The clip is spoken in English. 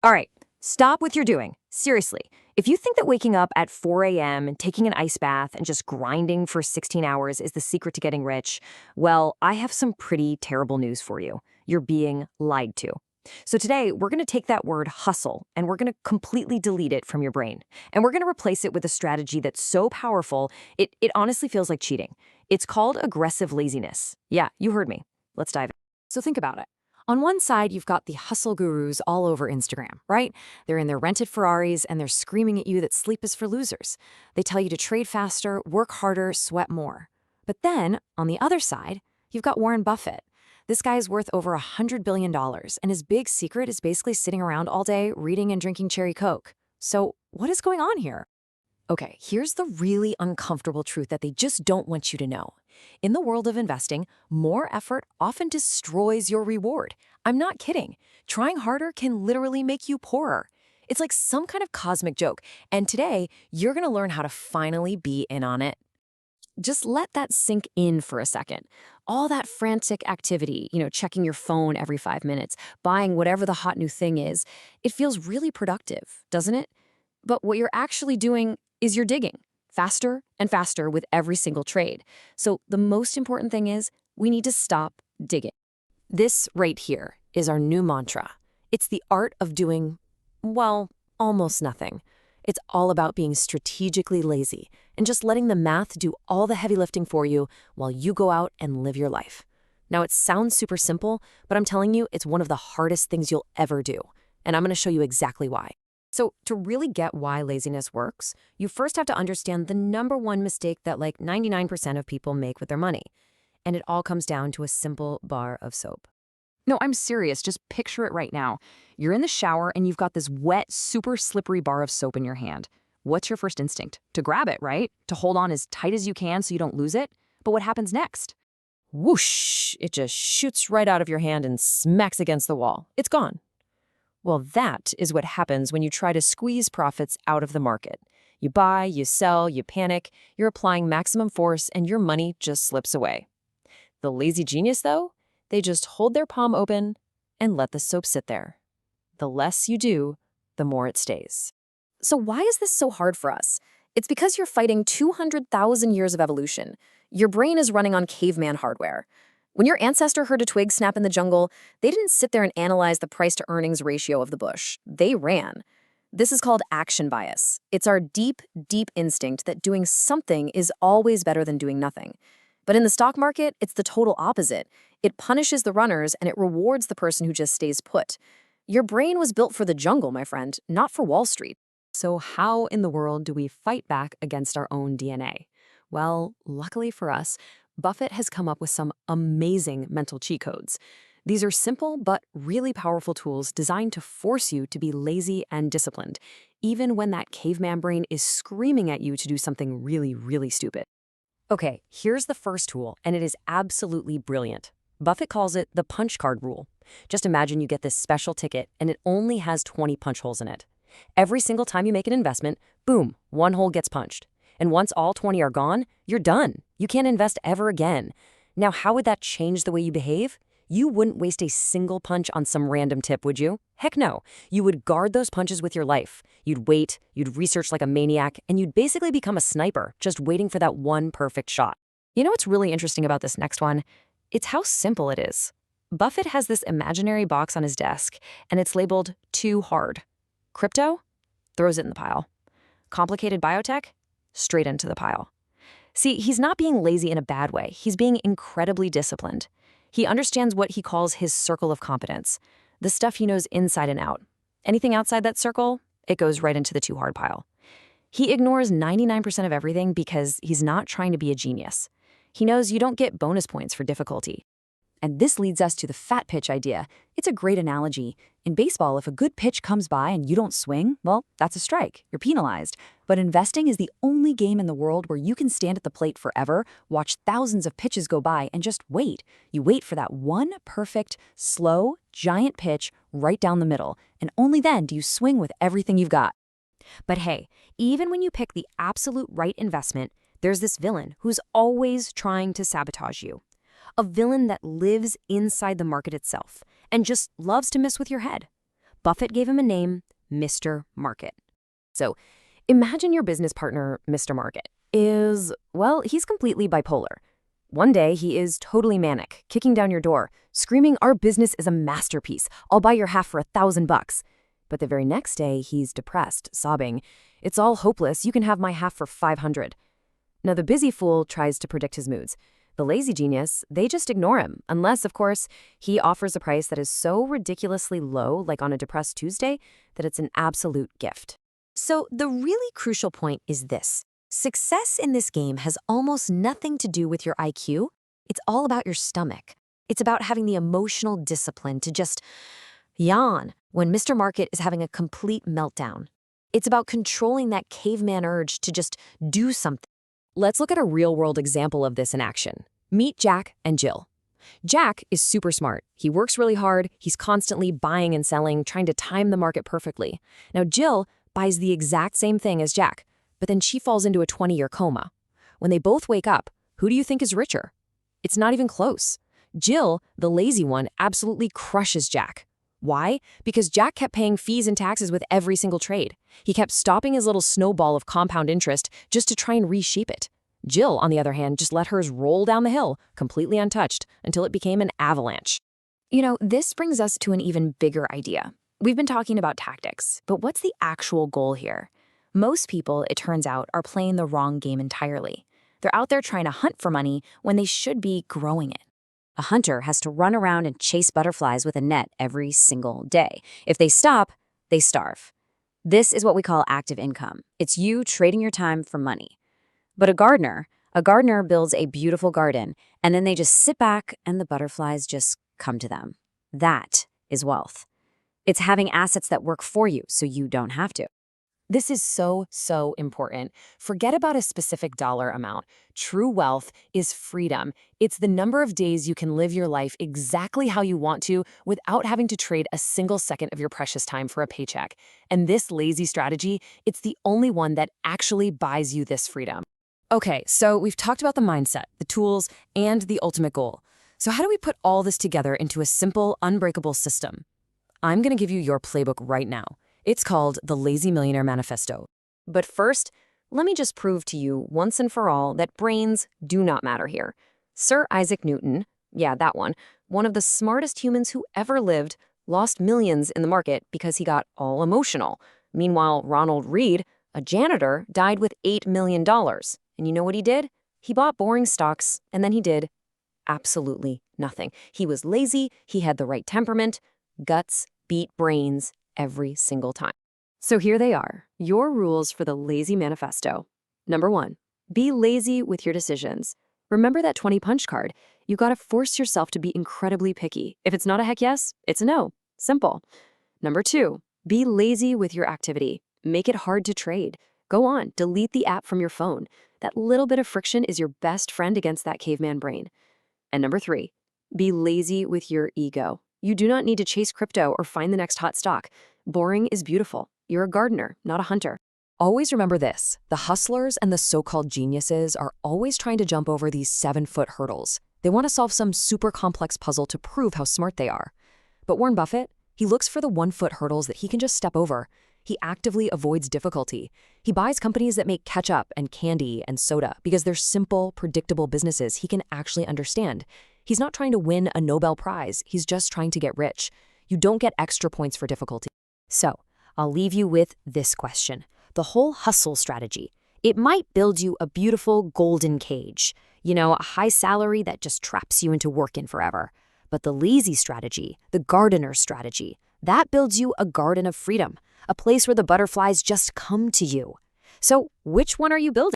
All right, stop what you're doing. Seriously, if you think that waking up at 4 a.m. and taking an ice bath and just grinding for 16 hours is the secret to getting rich, well, I have some pretty terrible news for you. You're being lied to. So today, we're going to take that word hustle and we're going to completely delete it from your brain. And we're going to replace it with a strategy that's so powerful, it honestly feels like cheating. It's called aggressive laziness. Yeah, you heard me. Let's dive in. So think about it. On one side, you've got the hustle gurus all over Instagram, right? They're in their rented Ferraris and they're screaming at you that sleep is for losers. They tell you to trade faster, work harder, sweat more. But then, on the other side, you've got Warren Buffett. This guy's worth over $100 billion, and his big secret is basically sitting around all day reading and drinking cherry Coke. So, what is going on here? Okay, here's the really uncomfortable truth that they just don't want you to know. In the world of investing, more effort often destroys your reward. I'm not kidding. Trying harder can literally make you poorer. It's like some kind of cosmic joke, and today, you're going to learn how to finally be in on it. Just let that sink in for a second. All that frantic activity, checking your phone every 5 minutes, buying whatever the hot new thing is, it feels really productive, doesn't it? But what you're actually doing is you're digging faster and faster with every single trade. So the most important thing is we need to stop digging. This right here is our new mantra. It's the art of doing, well, almost nothing. It's all about being strategically lazy and just letting the math do all the heavy lifting for you while you go out and live your life. Now, it sounds super simple, but I'm telling you, it's one of the hardest things you'll ever do. And I'm going to show you exactly why. So to really get why laziness works, you first have to understand the number one mistake that like 99% of people make with their money. And it all comes down to a simple bar of soap. No, I'm serious. Just picture it right now. You're in the shower and you've got this wet, super slippery bar of soap in your hand. What's your first instinct? To grab it, right? To hold on as tight as you can so you don't lose it? But what happens next? Whoosh! It just shoots right out of your hand and smacks against the wall. It's gone. Well, that is what happens when you try to squeeze profits out of the market. You buy, you sell, you panic, you're applying maximum force, and your money just slips away. The lazy genius, though, they just hold their palm open and let the soap sit there. The less you do, the more it stays. So why is this so hard for us? It's because you're fighting 200,000 years of evolution. Your brain is running on caveman hardware. When your ancestor heard a twig snap in the jungle, they didn't sit there and analyze the price-to-earnings ratio of the bush. They ran. This is called action bias. It's our deep, deep instinct that doing something is always better than doing nothing. But in the stock market, it's the total opposite. It punishes the runners and it rewards the person who just stays put. Your brain was built for the jungle, my friend, not for Wall Street. So how in the world do we fight back against our own DNA? Well, luckily for us, Buffett has come up with some amazing mental cheat codes. These are simple but really powerful tools designed to force you to be lazy and disciplined, even when that caveman brain is screaming at you to do something really, really stupid. Okay, here's the first tool, and it is absolutely brilliant. Buffett calls it the punch card rule. Just imagine you get this special ticket, and it only has 20 punch holes in it. Every single time you make an investment, boom, one hole gets punched. And once all 20 are gone, you're done. You can't invest ever again. Now, how would that change the way you behave? You wouldn't waste a single punch on some random tip, would you? Heck no. You would guard those punches with your life. You'd wait, you'd research like a maniac, and you'd basically become a sniper, just waiting for that one perfect shot. You know what's really interesting about this next one? It's how simple it is. Buffett has this imaginary box on his desk, and it's labeled too hard. Crypto? Throws it in the pile. Complicated biotech? Straight into the pile. See, he's not being lazy in a bad way. He's being incredibly disciplined. He understands what he calls his circle of competence, the stuff he knows inside and out. Anything outside that circle, it goes right into the too hard pile. He ignores 99% of everything because he's not trying to be a genius. He knows you don't get bonus points for difficulty. And this leads us to the fat pitch idea. It's a great analogy. In baseball, if a good pitch comes by and you don't swing, well, that's a strike. You're penalized. But investing is the only game in the world where you can stand at the plate forever, watch thousands of pitches go by, and just wait. You wait for that one perfect, slow, giant pitch right down the middle, and only then do you swing with everything you've got. But hey, even when you pick the absolute right investment, there's this villain who's always trying to sabotage you. A villain that lives inside the market itself and just loves to mess with your head. Buffett gave him a name, Mr. Market. So imagine your business partner, Mr. Market, he's completely bipolar. One day, he is totally manic, kicking down your door, screaming, "Our business is a masterpiece. I'll buy your half for $1,000. But the very next day, he's depressed, sobbing, "It's all hopeless. You can have my half for $500. Now, the busy fool tries to predict his moods. The lazy genius, they just ignore him, unless, of course, he offers a price that is so ridiculously low, like on a depressed Tuesday, that it's an absolute gift. So the really crucial point is this. Success in this game has almost nothing to do with your IQ. It's all about your stomach. It's about having the emotional discipline to just yawn when Mr. Market is having a complete meltdown. It's about controlling that caveman urge to just do something. Let's look at a real-world example of this in action. Meet Jack and Jill. Jack is super smart. He works really hard. He's constantly buying and selling, trying to time the market perfectly. Now, Jill buys the exact same thing as Jack, but then she falls into a 20-year coma. When they both wake up, who do you think is richer? It's not even close. Jill, the lazy one, absolutely crushes Jack. Why? Because Jack kept paying fees and taxes with every single trade. He kept stopping his little snowball of compound interest just to try and reshape it. Jill, on the other hand, just let hers roll down the hill, completely untouched, until it became an avalanche. This brings us to an even bigger idea. We've been talking about tactics, but what's the actual goal here? Most people, it turns out, are playing the wrong game entirely. They're out there trying to hunt for money when they should be growing it. A hunter has to run around and chase butterflies with a net every single day. If they stop, they starve. This is what we call active income. It's you trading your time for money. But a gardener builds a beautiful garden, and then they just sit back and the butterflies just come to them. That is wealth. It's having assets that work for you so you don't have to. This is so, so important. Forget about a specific dollar amount. True wealth is freedom. It's the number of days you can live your life exactly how you want to without having to trade a single second of your precious time for a paycheck. And this lazy strategy, it's the only one that actually buys you this freedom. Okay, so we've talked about the mindset, the tools, and the ultimate goal. So how do we put all this together into a simple, unbreakable system? I'm going to give you your playbook right now. It's called the Lazy Millionaire Manifesto. But first, let me just prove to you once and for all that brains do not matter here. Sir Isaac Newton, yeah, that one of the smartest humans who ever lived, lost millions in the market because he got all emotional. Meanwhile, Ronald Read, a janitor, died with $8 million. And you know what he did? He bought boring stocks, and then he did absolutely nothing. He was lazy, he had the right temperament, guts beat brains every single time. So here they are, your rules for the Lazy Manifesto. Number 1, be lazy with your decisions. Remember that 20 punch card. You gotta force yourself to be incredibly picky. If it's not a heck yes, it's a no. Simple. Number 2, be lazy with your activity. Make it hard to trade. Go on, delete the app from your phone. That little bit of friction is your best friend against that caveman brain. And number 3, be lazy with your ego. You do not need to chase crypto or find the next hot stock. Boring is beautiful. You're a gardener, not a hunter. Always remember this. The hustlers and the so-called geniuses are always trying to jump over these 7-foot hurdles. They want to solve some super complex puzzle to prove how smart they are. But Warren Buffett, he looks for the 1-foot hurdles that he can just step over. He actively avoids difficulty. He buys companies that make ketchup and candy and soda because they're simple, predictable businesses he can actually understand. He's not trying to win a Nobel Prize. He's just trying to get rich. You don't get extra points for difficulty. So, I'll leave you with this question. The whole hustle strategy. It might build you a beautiful golden cage. A high salary that just traps you into working forever. But the lazy strategy, the gardener strategy, that builds you a garden of freedom, a place where the butterflies just come to you. So, which one are you building?